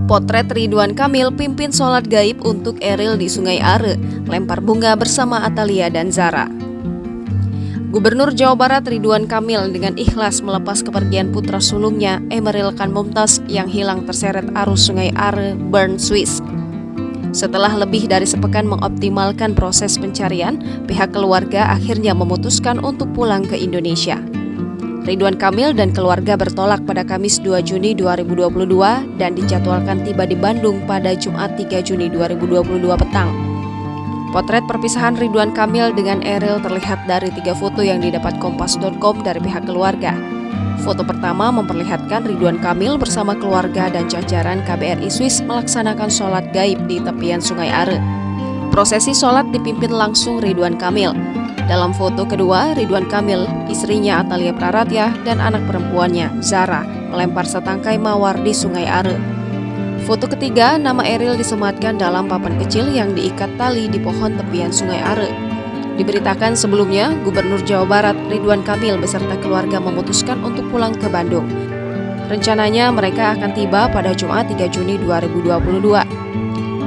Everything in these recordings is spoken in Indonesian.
Potret Ridwan Kamil pimpin sholat gaib untuk Eril di Sungai Are, lempar bunga bersama Atalia dan Zara. Gubernur Jawa Barat Ridwan Kamil dengan ikhlas melepas kepergian putra sulungnya Emeril Khan Mumtaz yang hilang terseret arus Sungai Are, Bern, Swiss. Setelah lebih dari sepekan mengoptimalkan proses pencarian, pihak keluarga akhirnya memutuskan untuk pulang ke Indonesia. Ridwan Kamil dan keluarga bertolak pada Kamis 2 Juni 2022 dan dijadwalkan tiba di Bandung pada Jumat 3 Juni 2022 petang. Potret perpisahan Ridwan Kamil dengan Eril terlihat dari 3 foto yang didapat kompas.com dari pihak keluarga. Foto pertama memperlihatkan Ridwan Kamil bersama keluarga dan jajaran KBRI Swiss melaksanakan sholat gaib di tepian Sungai Are. Prosesi sholat dipimpin langsung Ridwan Kamil. Dalam foto kedua, Ridwan Kamil, istrinya Atalia Praratya, dan anak perempuannya, Zara, melempar setangkai mawar di Sungai Are. Foto ketiga, nama Eril disematkan dalam papan kecil yang diikat tali di pohon tepian Sungai Are. Diberitakan sebelumnya, Gubernur Jawa Barat Ridwan Kamil beserta keluarga memutuskan untuk pulang ke Bandung. Rencananya mereka akan tiba pada Jumat 3 Juni 2022.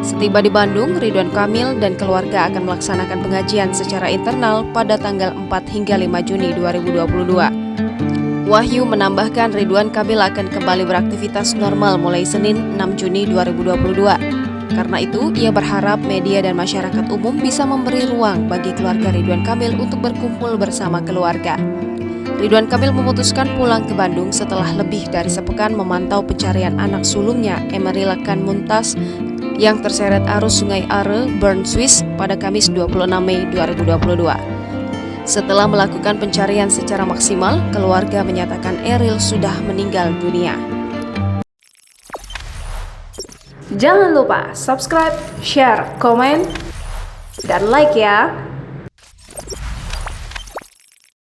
Setiba di Bandung, Ridwan Kamil dan keluarga akan melaksanakan pengajian secara internal pada tanggal 4 hingga 5 Juni 2022. Wahyu menambahkan Ridwan Kamil akan kembali beraktivitas normal mulai Senin 6 Juni 2022. Karena itu, ia berharap media dan masyarakat umum bisa memberi ruang bagi keluarga Ridwan Kamil untuk berkumpul bersama keluarga. Ridwan Kamil memutuskan pulang ke Bandung setelah lebih dari sepekan memantau pencarian anak sulungnya Emeril Khan Mumtaz yang terseret arus Sungai Are, Bern, Swiss pada Kamis 26 Mei 2022. Setelah melakukan pencarian secara maksimal, keluarga menyatakan Eril sudah meninggal dunia. Jangan lupa subscribe, share, komen, dan like ya!